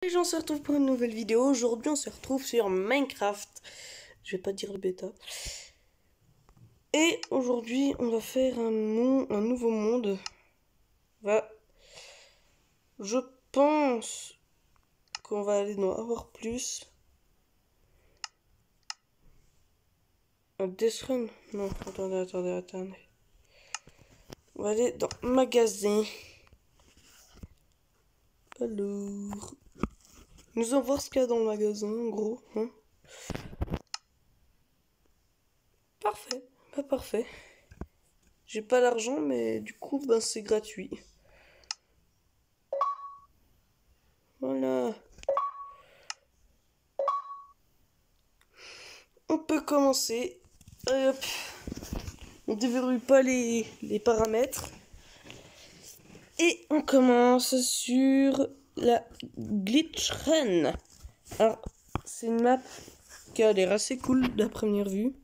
Les gens se retrouvent pour une nouvelle vidéo. Aujourd'hui on se retrouve sur Minecraft. Je vais pas dire le bêta. Et aujourd'hui on va faire un nouveau monde. Je pense qu'on va aller en avoir plus. Un Death Run? Non, attendez. On va aller dans magasin. Alors, nous allons voir ce qu'il y a dans le magasin en gros. Hein. Parfait, pas parfait. J'ai pas l'argent, mais du coup, c'est gratuit. Voilà. On peut commencer. Hop. On déverrouille pas les paramètres. Et on commence sur la Glitch Run. Alors, c'est une map qui a l'air assez cool de la première vue.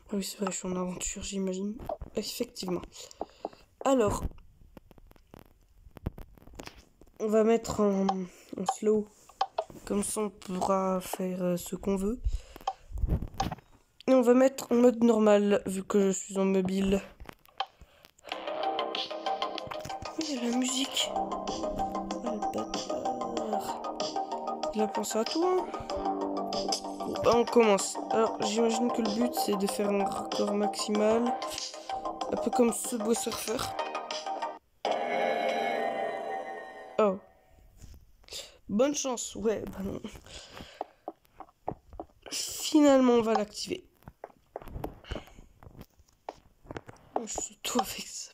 Ah oui, c'est vrai, je suis en aventure, j'imagine. Effectivement. Alors, on va mettre en slow. Comme ça, on pourra faire ce qu'on veut. Et on va mettre en mode normal, vu que je suis en mobile. Il y a la musique. Oh, le bâtard. Il a pensé à tout, hein. On commence. Alors, j'imagine que le but, c'est de faire un record maximal. Un peu comme Subway Surfer. Oh. Bonne chance. Ouais, bah non. Finalement, on va l'activer. Oh, je suis tout avec ça.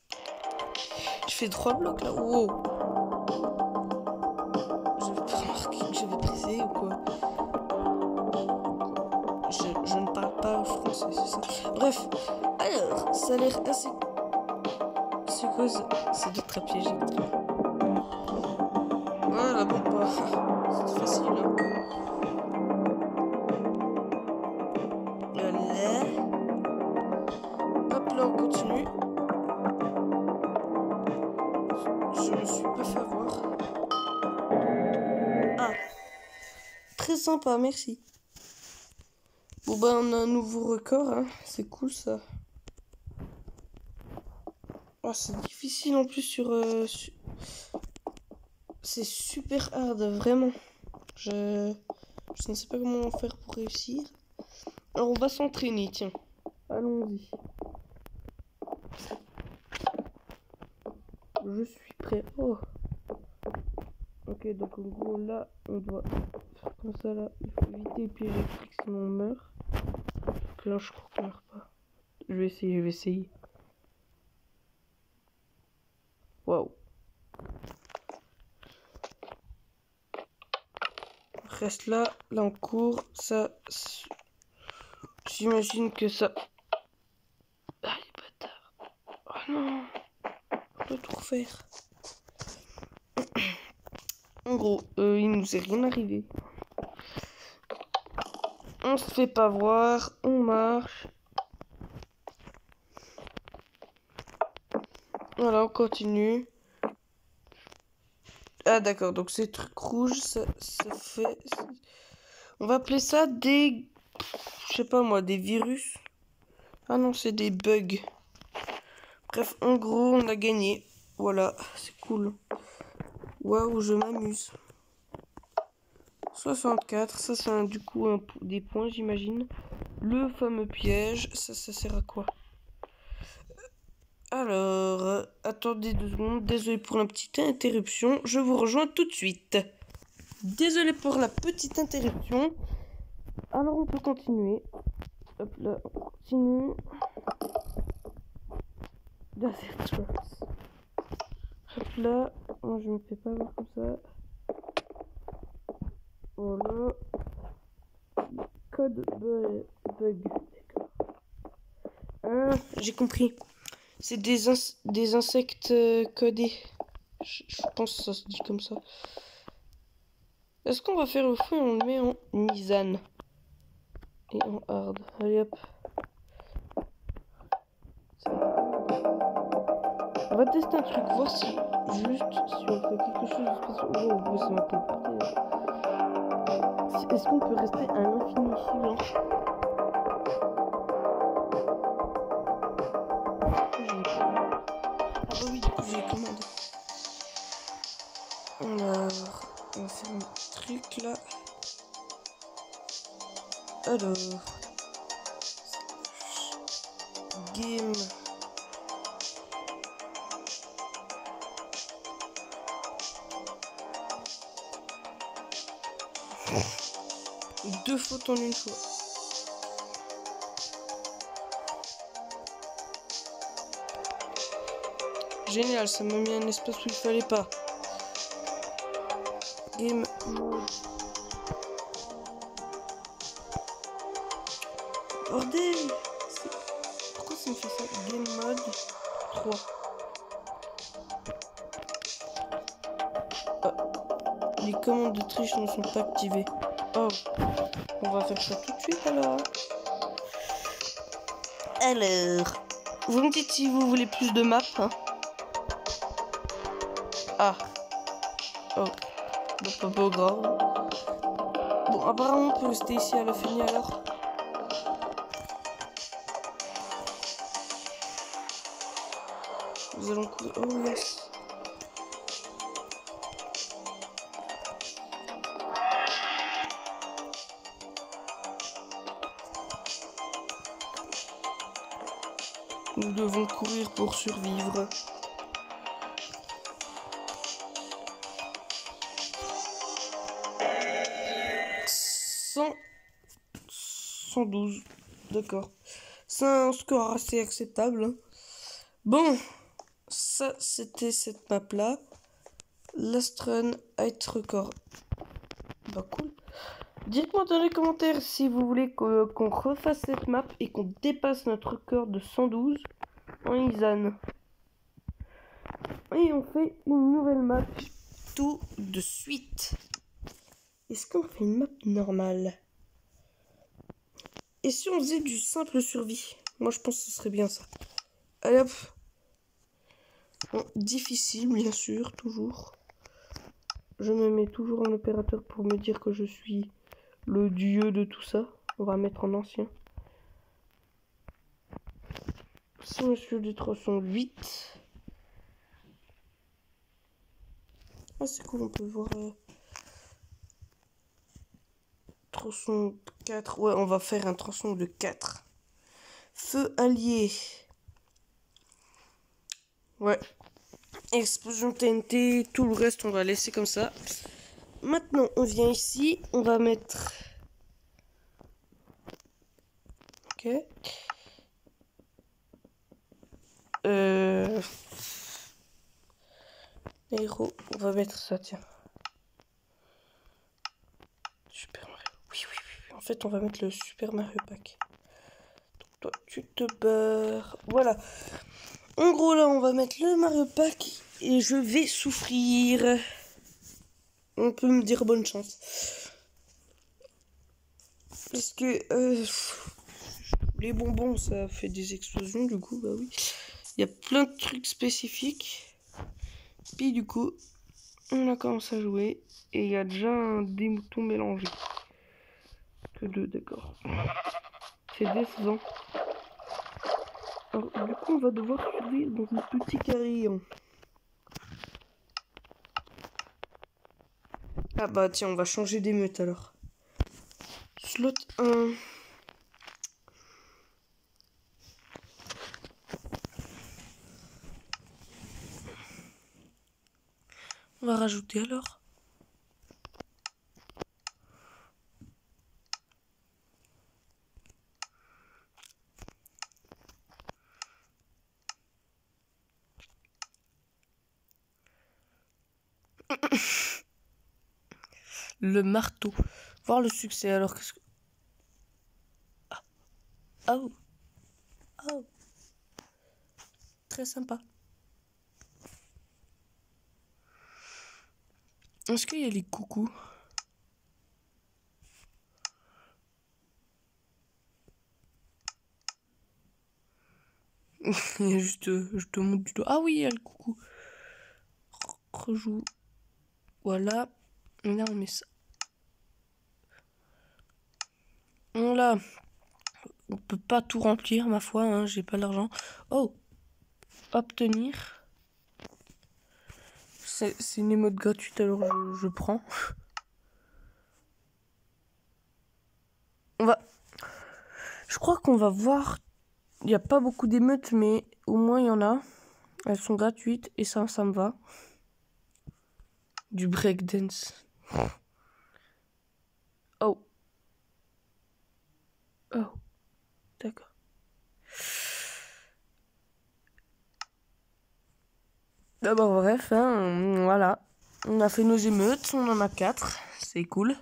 Je fais 3 blocs, là. Wow. J'avais pas remarqué que j'avais brisé ou quoi. Je ne parle pas français, c'est ça. Bref, alors, ça a l'air assez... C'est quoi ça? C'est de très piégé. Voilà, bon, bah, c'est facile, hein. Voilà. Hop, là, on continue. Je me suis pas fait avoir. Ah, très sympa, merci. Bon, bah, on a un nouveau record, hein. C'est cool, ça. Oh, c'est difficile en plus sur... C'est super hard, vraiment. Je ne sais pas comment faire pour réussir. Alors, on va s'entraîner, tiens. Allons-y. Je suis prêt. Oh. Ok, donc en gros, là, on doit faire comme ça, là. Il faut éviter les pièges électriques, sinon on meurt. Donc là, je crois qu'on meurt pas. Je vais essayer. Waouh. Reste là, on court. Ça, j'imagine que ça... Ah, les bâtards. Oh non. On doit tout refaire. En gros, il nous est rien arrivé. On se fait pas voir, on marche. Voilà, on continue. Ah d'accord, donc ces trucs rouges, ça fait... On va appeler ça des... Je sais pas moi, des virus. Ah non, c'est des bugs. Bref, en gros, on a gagné. Voilà, c'est cool. Waouh, je m'amuse. 64, ça c'est du coup des points, j'imagine. Le fameux piège, ça sert à quoi? Alors, attendez 2 secondes. Désolé pour la petite interruption. Je vous rejoins tout de suite. Désolé pour la petite interruption. Alors, on peut continuer. Hop là, on continue. Hop là, moi je me fais pas voir comme ça. Voilà. Code bug. Ah, j'ai compris. C'est des insectes codés. Je pense que ça se dit comme ça. Est-ce qu'on va faire le fou et on le met en Nizan et en hard? Allez hop. On va tester un truc, voir si juste si on fait quelque chose de spécial. Oh, oh, ça m'a téléporté. Est-ce qu'on peut rester à l'infini ici, genre? Ah bah oui, du coup j'ai commandé. Alors, on va faire un truc là. Alors, game. Deux fautes en une fois. Génial, ça m'a mis un espace où il fallait pas. Game mode. Bordel! Pourquoi ça me fait ça? Game mode 3. Oh. Les commandes de triche ne sont pas activées. Oh. On va faire ça tout de suite alors. Alors. Vous me dites si vous voulez plus de maps, hein? Ah. Oh. Bah, pas grave. Bon, apparemment on peut rester ici à la fin alors. Nous allons courir. Oh yes. Nous devons courir pour survivre. Cent 112. D'accord. C'est un score assez acceptable. Hein. Bon, ça c'était cette map là. Last run height record. Bah cool. Dites-moi dans les commentaires si vous voulez qu'on refasse cette map et qu'on dépasse notre record de 112 en Izan. Et on fait une nouvelle map tout de suite. Est-ce qu'on fait une map normale? Et si on faisait du simple survie? Moi je pense que ce serait bien ça. Allez hop. Bon, difficile bien sûr, toujours. Je me mets toujours en opérateur pour me dire que je suis le dieu de tout ça. On va mettre en ancien. Si monsieur des 308. Ah c'est cool, on peut voir 304. Ouais, on va faire un tronçon de 4. Feu allié. Ouais. Explosion TNT, tout le reste on va laisser comme ça. Maintenant on vient ici, on va mettre... Ok. Héros, on va mettre ça, tiens. Super Mario. Oui, oui, oui. En fait, on va mettre le Super Mario Pack. Donc, toi, tu te barres. Voilà. En gros, là, on va mettre le Mario Pack et je vais souffrir. On peut me dire bonne chance. Parce que les bonbons, ça fait des explosions, du coup, bah oui. Il y a plein de trucs spécifiques. Puis, du coup, on a commencé à jouer. Et il y a déjà des moutons mélangés. Que deux, d'accord. C'est décevant. Alors, du coup, on va devoir survivre dans un petit carillon. Ah bah tiens, on va changer d'émeute alors. Slot 1. On va rajouter alors. Le marteau. Voir le succès alors. Qu'est-ce que... Ah. Oh. Oh. Très sympa. Est-ce qu'il y a les coucous? Juste, je te montre du doigt. Ah oui, il y a le coucou. Rejoue. Voilà. Et là, on met ça. Voilà. On peut pas tout remplir, ma foi, hein, j'ai pas l'argent. Oh! Obtenir. C'est une émote gratuite, alors je prends. Je crois qu'on va voir. Il n'y a pas beaucoup d'émeutes, mais au moins il y en a. Elles sont gratuites et ça me va. Du breakdance. Oh. Oh. D'accord. D'abord, bref, hein, voilà. On a fait nos émeutes, on en a 4. C'est cool.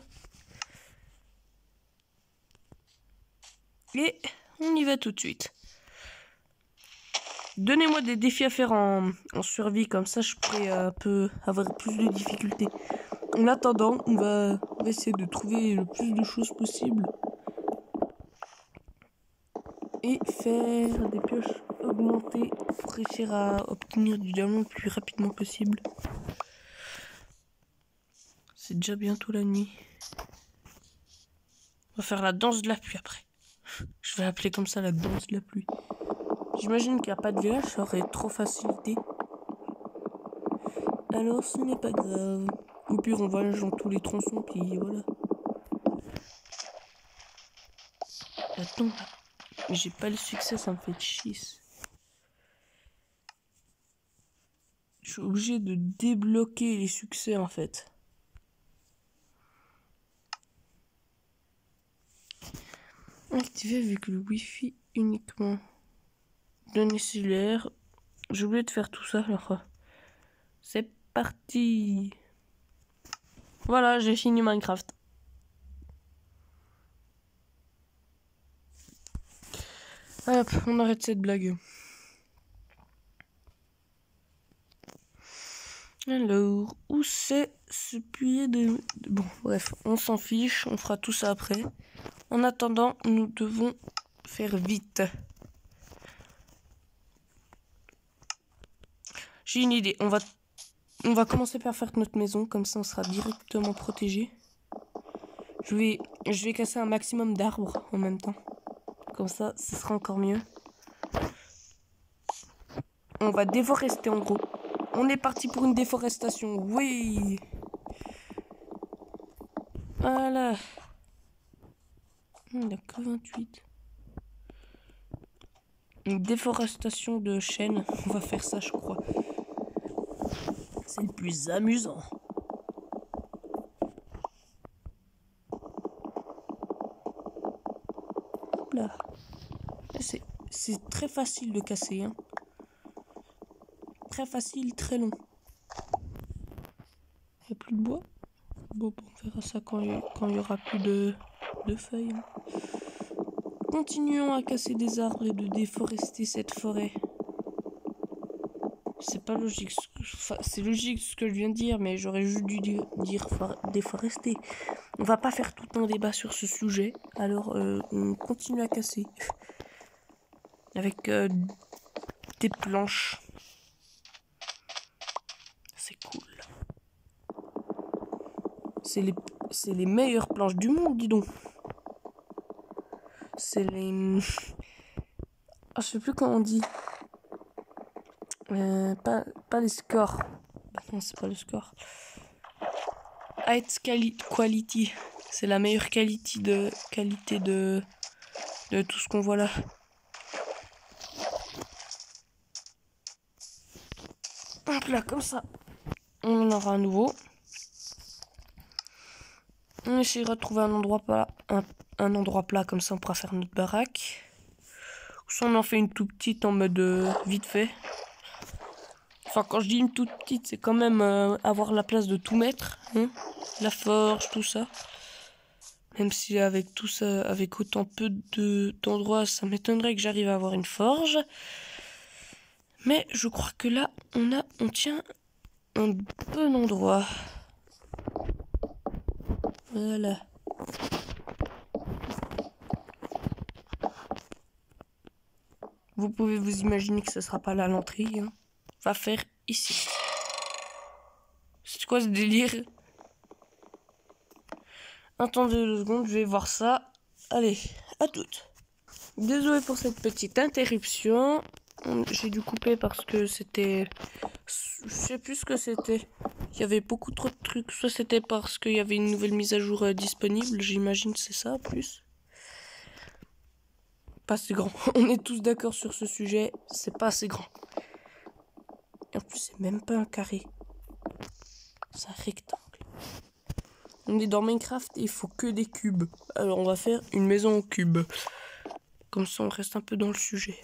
Et on y va tout de suite. Donnez-moi des défis à faire en survie, comme ça je pourrais avoir plus de difficultés. En attendant, on va essayer de trouver le plus de choses possible. Et faire des pioches augmentées pour réussir à obtenir du diamant le plus rapidement possible. C'est déjà bientôt la nuit. On va faire la danse de la pluie après. Je vais l'appeler comme ça, la danse de la pluie. J'imagine qu'il n'y a pas de village, ça aurait trop facilité. Alors ce n'est pas grave. Au pire, on va dans tous les tronçons, puis voilà. Attends, mais j'ai pas le succès, ça me fait chier. Je suis obligé de débloquer les succès en fait. Activer avec le wifi uniquement. Données cellulaires. J'ai oublié de faire tout ça alors. C'est parti. Voilà, j'ai fini Minecraft. Hop, on arrête cette blague. Alors, où c'est ce puits de... Bon, bref, on s'en fiche, on fera tout ça après. En attendant, nous devons faire vite. J'ai une idée, on va commencer par faire notre maison, comme ça on sera directement protégé. Je vais casser un maximum d'arbres en même temps. Comme ça, ce sera encore mieux. On va déforester en gros. On est parti pour une déforestation, oui. Voilà. Il n'y a que 28. Une déforestation de chêne. On va faire ça, je crois. C'est le plus amusant. Hop là. C'est très facile de casser. Hein. Très facile, très long. Il n'y a plus de bois. Bon, on verra ça quand il y aura plus de feuilles. Hein. Continuons à casser des arbres et de déforester cette forêt. C'est pas logique. Enfin, c'est logique ce que je viens de dire, mais j'aurais juste dû dire déforester. On va pas faire tout un débat sur ce sujet. Alors, on continue à casser. Avec des planches. C'est cool. C'est les meilleures planches du monde, dis donc. C'est les... Oh, je sais plus comment on dit. Pas les scores. Bah non, c'est pas le score. Height quality. C'est la meilleure qualité de tout ce qu'on voit là. Hop là, comme ça. On en aura un nouveau. On essaiera de trouver un endroit plat. Un endroit plat, comme ça on pourra faire notre baraque. Ou soit on en fait une toute petite en mode vite fait. Enfin, quand je dis une toute petite, c'est quand même avoir la place de tout mettre. Hein, la forge, tout ça. Même si avec tout ça, avec autant peu d'endroits, ça m'étonnerait que j'arrive à avoir une forge. Mais je crois que là, on tient un bon endroit. Voilà. Vous pouvez vous imaginer que ce sera pas là l'entrée. Hein. Va faire ici. C'est quoi ce délire? Attendez 2 secondes, je vais voir ça. Allez, à toutes. Désolé pour cette petite interruption. J'ai dû couper parce que c'était... Je sais plus ce que c'était. Il y avait beaucoup trop de trucs. Soit c'était parce qu'il y avait une nouvelle mise à jour disponible. J'imagine que c'est ça, en plus. Pas assez grand. On est tous d'accord sur ce sujet. C'est pas assez grand. Et en plus, c'est même pas un carré. C'est un rectangle. On est dans Minecraft et il faut que des cubes. Alors on va faire une maison en cube. Comme ça on reste un peu dans le sujet.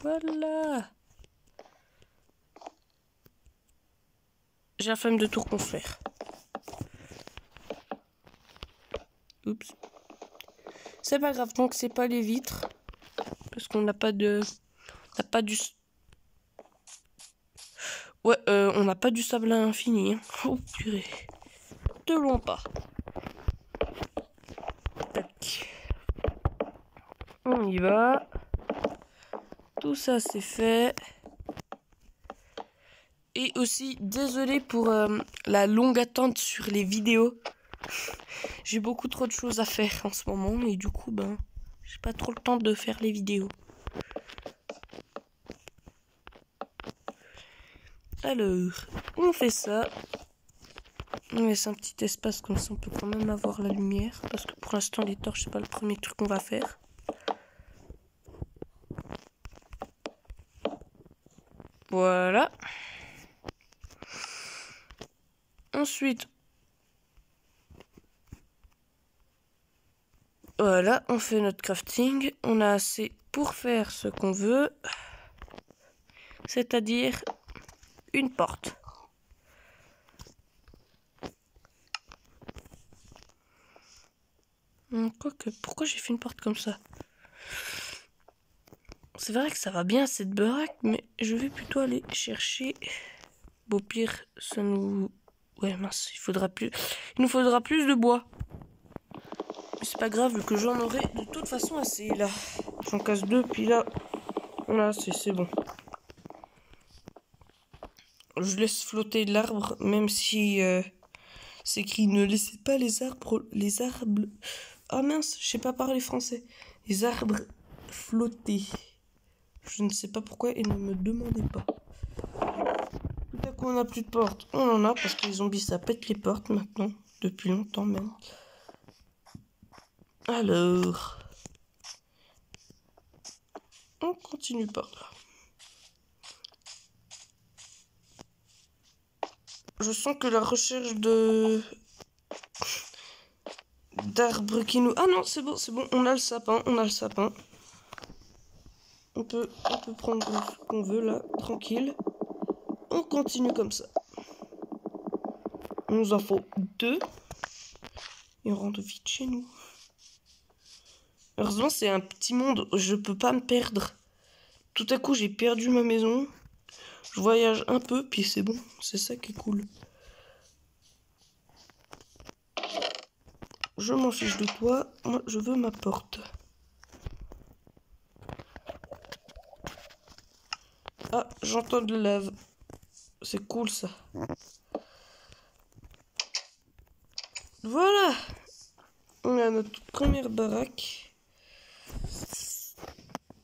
Voilà. J'ai la flemme de tout reconstruire. Oups. C'est pas grave, donc c'est pas les vitres. Parce qu'on n'a pas de... On n'a pas du... Ouais, on n'a pas du sable à l'infini. Hein. Oh purée. De loin pas. Tac. On y va. Tout ça c'est fait. Et aussi, désolé pour la longue attente sur les vidéos. J'ai beaucoup trop de choses à faire en ce moment. Et du coup, ben, j'ai pas trop le temps de faire les vidéos. Alors, on fait ça. On laisse un petit espace comme ça, on peut quand même avoir la lumière. Parce que pour l'instant, les torches, c'est pas le premier truc qu'on va faire. Voilà. Ensuite, voilà, on fait notre crafting. On a assez pour faire ce qu'on veut. C'est-à-dire une porte. Quoique, pourquoi j'ai fait une porte comme ça? C'est vrai que ça va bien cette baraque, mais je vais plutôt aller chercher. Bon, pire, ça nous... Ouais, mince, il nous faudra plus de bois. Mais c'est pas grave, vu que j'en aurai de toute façon assez, là. J'en casse 2, puis là... Là, c'est bon. Je laisse flotter l'arbre, même si... c'est écrit, ne laissez pas les arbres... Ah mince, je sais pas parler français. Les arbres flotter. Je ne sais pas pourquoi et ne me demandez pas. Tout à coup, on n'a plus de porte. On en a parce que les zombies, ça pète les portes maintenant. Depuis longtemps même. Alors... On continue par là. Je sens que la recherche d'arbres qui nous... Ah non, c'est bon, on a le sapin, On peut prendre ce qu'on veut là, tranquille. On continue comme ça. Il nous en faut 2. Et on rentre vite chez nous. Heureusement, c'est un petit monde, je peux pas me perdre. Tout à coup, j'ai perdu ma maison. Je voyage un peu, puis c'est bon. C'est ça qui est cool. Je m'en fiche de toi. Moi, je veux ma porte. Ah, j'entends de la lave. C'est cool, ça. Voilà. On a notre première baraque.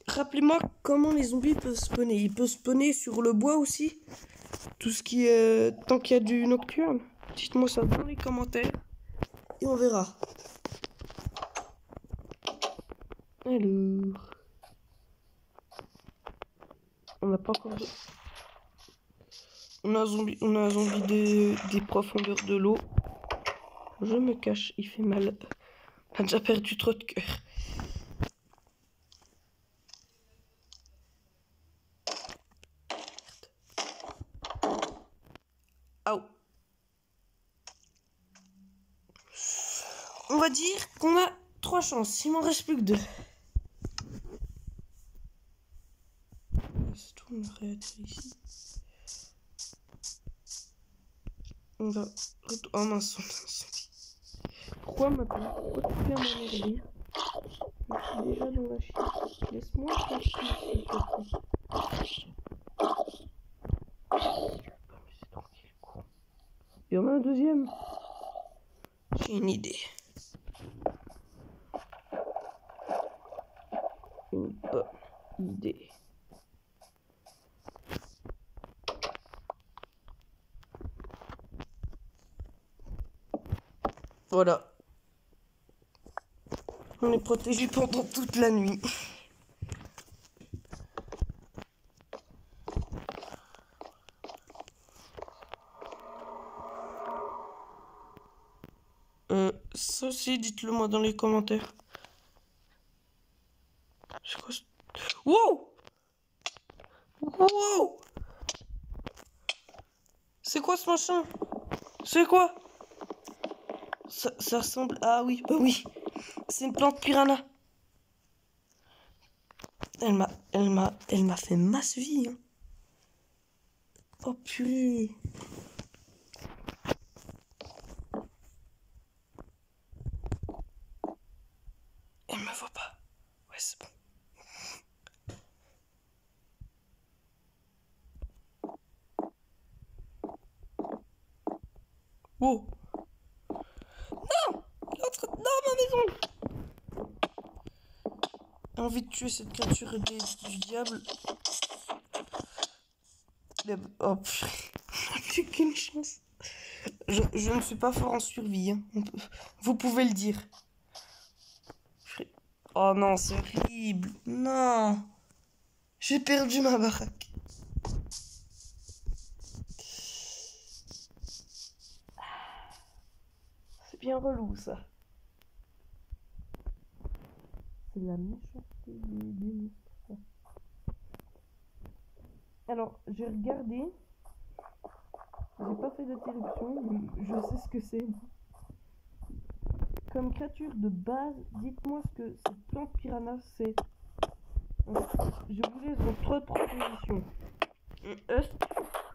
Rappelez-moi comment les zombies peuvent spawner. Ils peuvent spawner sur le bois aussi. Tout ce qui est... Tant qu'il y a du nocturne. Dites-moi ça dans les commentaires. Et on verra. Alors... On n'a pas encore de... On a un zombie des profondeurs de l'eau. Je me cache, il fait mal. On a déjà perdu trop de cœur. Aouh. On va dire qu'on a 3 chances. Il m'en reste plus que 2. C'est tout, on va réatterrir ici. On va... Oh mince, on a un zombie. Pourquoi maintenant? Pourquoi tu viens m'emmerder? Je suis déjà dans la chienne. Laisse-moi tranquille, s'il te plaît. C'est tranquille, quoi. Il y en a un deuxième. J'ai une idée. Une bonne idée. Voilà. On est protégé pendant toute la nuit. Ça aussi, dites-le moi dans les commentaires. C'est quoi ce... Wow! Wow! C'est quoi ce machin? C'est quoi? Ça ressemble... Ah oui, bah oui. C'est une plante piranha. Elle m'a fait masse vie. Hein. Oh purée. Elle me voit pas. Ouais, c'est bon. Oh. Non! Non, ma maison! J'ai envie de tuer cette créature du diable. Oh purée. Plus qu'une chance. Je ne suis pas fort en survie. Hein. Vous pouvez le dire. Oh non, c'est horrible. Non. J'ai perdu ma baraque. C'est bien relou ça. C'est la méchanceté des monstres. Alors, j'ai regardé. J'ai pas fait d'interruption, mais je sais ce que c'est. Comme créature de base, dites-moi ce que cette plante piranha c'est. Je vous laisse dans 3 propositions. Un husk,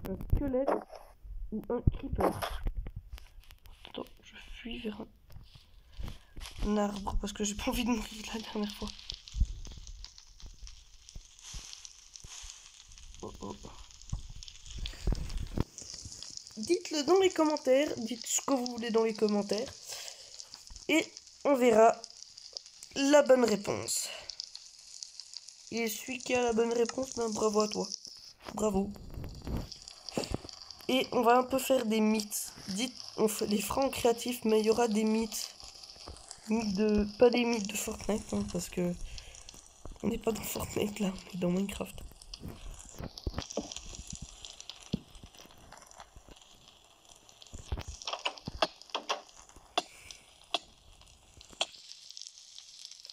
un squelette ou un creeper. Attends, je fuis vers un arbre parce que j'ai pas envie de mourir la dernière fois. Oh, oh. Dites-le dans les commentaires, dites ce que vous voulez dans les commentaires. Et on verra la bonne réponse. Et celui qui a la bonne réponse, ben bravo à toi. Bravo. Et on va un peu faire des mythes. Dites, on fait les fera en créatif, mais il y aura des mythes. Pas des mythes de Fortnite, hein, parce que on n'est pas dans Fortnite là, on est dans Minecraft.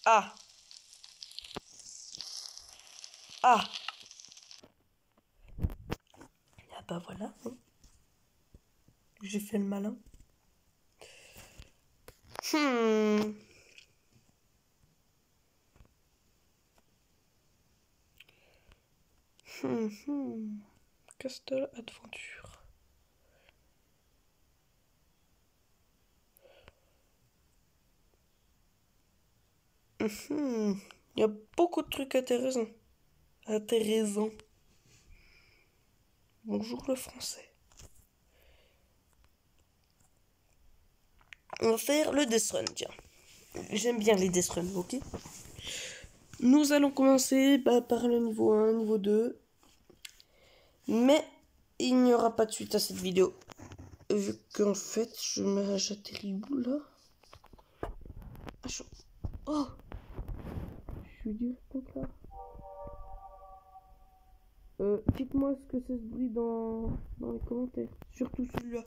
Ah! Ah! Ah bah voilà. Hein. J'ai fait le malin. Castle Adventure. Il y a beaucoup de trucs intéressants. Bonjour le français. On va faire le Death Run, tiens. J'aime bien les Death Run, ok? Nous allons commencer par le niveau 1, niveau 2. Mais il n'y aura pas de suite à cette vidéo. Vu qu'en fait, j'atterris où là? Oh! Je suis direct là. Dites-moi ce que c'est ce bruit dans les commentaires. Surtout celui-là.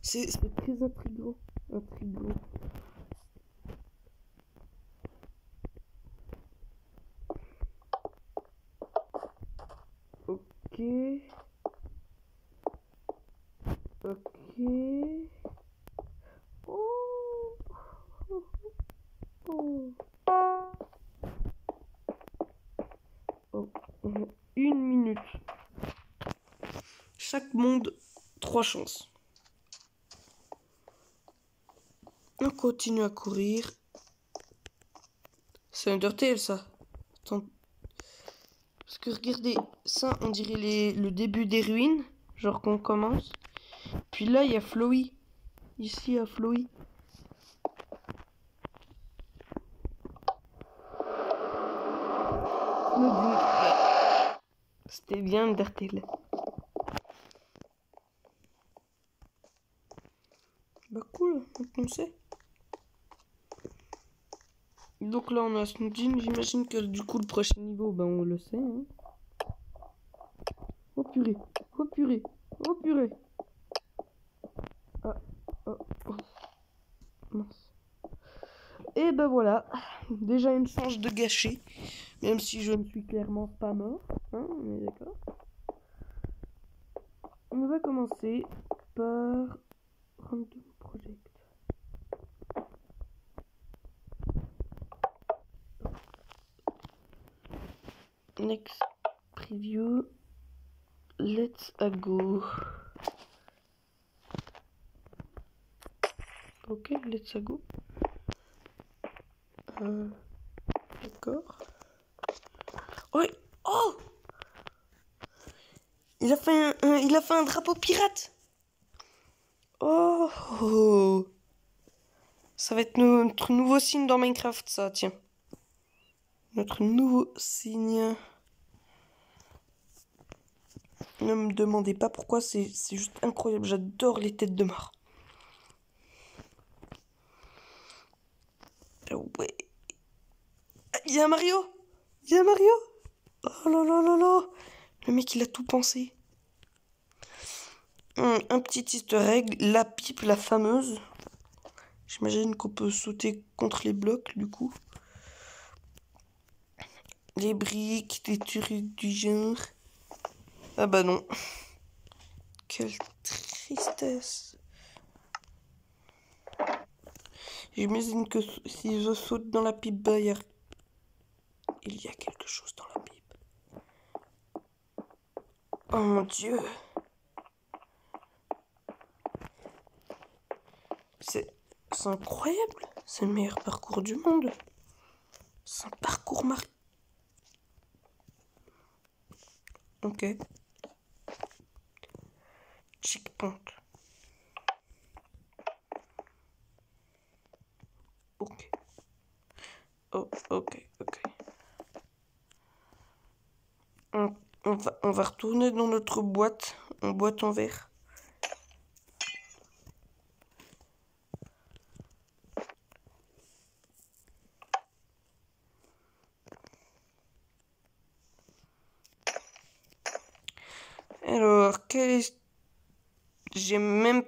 C'est très intriguant. Ok. Oh. Oh. 1 minute. Chaque monde, 3 chances. On continue à courir. C'est Undertale, ça. Attends. Parce que regardez, ça, on dirait le début des ruines. Genre qu'on commence. Puis là, il y a Flowey. Ici, il y a Flowey. C'était bien Undertale. Bah cool, on sait. Donc là on a Snoodin, j'imagine que du coup le prochain niveau, ben on le sait. Hein. Oh purée, oh purée, oh purée. Ah, oh, oh. Mince. Et ben voilà, déjà une chance de gâcher, même si je ne suis clairement pas mort. Hein, on est d'accord. On va commencer par Random Project. Next preview. Let's go. Ok, let's go. D'accord. Oui. Oh! Il a fait un drapeau pirate. Oh! Ça va être notre nouveau signe dans Minecraft, ça, tiens. Notre nouveau signe. Ne me demandez pas pourquoi, c'est juste incroyable. J'adore les têtes de mort. Ouais. Il y a Mario! Il y a Mario! Oh là là là là! Le mec, il a tout pensé. Un petit easter egg, la pipe, la fameuse. J'imagine qu'on peut sauter contre les blocs, du coup. Les briques, des trucs du genre. Ah bah non. Quelle tristesse. J'imagine que si je saute dans la pipe, bah, il y a quelque chose dans la pipe. Oh mon Dieu. C'est incroyable. C'est le meilleur parcours du monde. C'est un parcours marqué. Ok. Checkpoint. Ok. Oh, ok. On va retourner dans notre boîte en verre. Alors, j'ai même...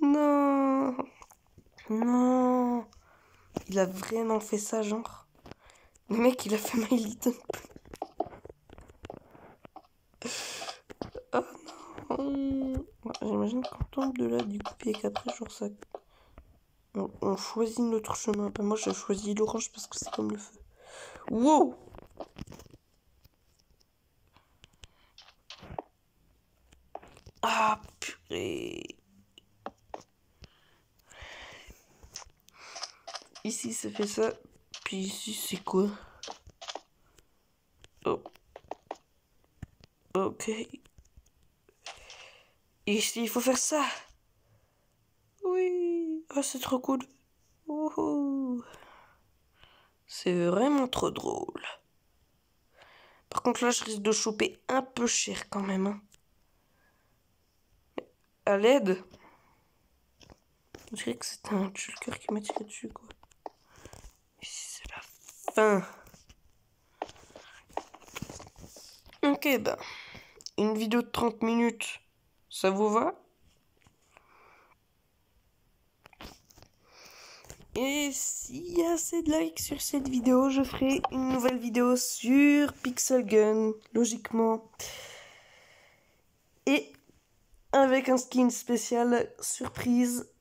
Non. Non. Il a vraiment fait ça, genre. Le mec, il a fait My Little Pony. Oh non. J'imagine qu'on tombe de là, du coup, et qu'après, genre, ça... On choisit notre chemin. Ben, moi, j'ai choisi l'orange parce que c'est comme le feu. Wow. Ah, purée. Ici, ça fait ça. Puis ici, c'est quoi? Oh. Ok. Ici, il faut faire ça. Oui. Ah, c'est trop cool. Wouhou. C'est vraiment trop drôle. Par contre, là, je risque de choper un peu cher quand même. Hein. À l'aide. Je dirais que c'était un shulker qui m'a tiré dessus, quoi. Ici, c'est la fin. Ok, ben. Une vidéo de 30 minutes, ça vous va? Et s'il y a assez de likes sur cette vidéo, je ferai une nouvelle vidéo sur Pixel Gun, logiquement. Et avec un skin spécial surprise.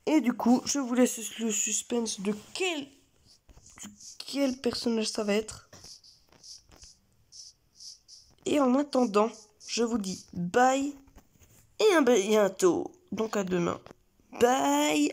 Et du coup, je vous laisse le suspense de quel personnage ça va être. Et en attendant, je vous dis bye et à bientôt. Donc à demain. Bye.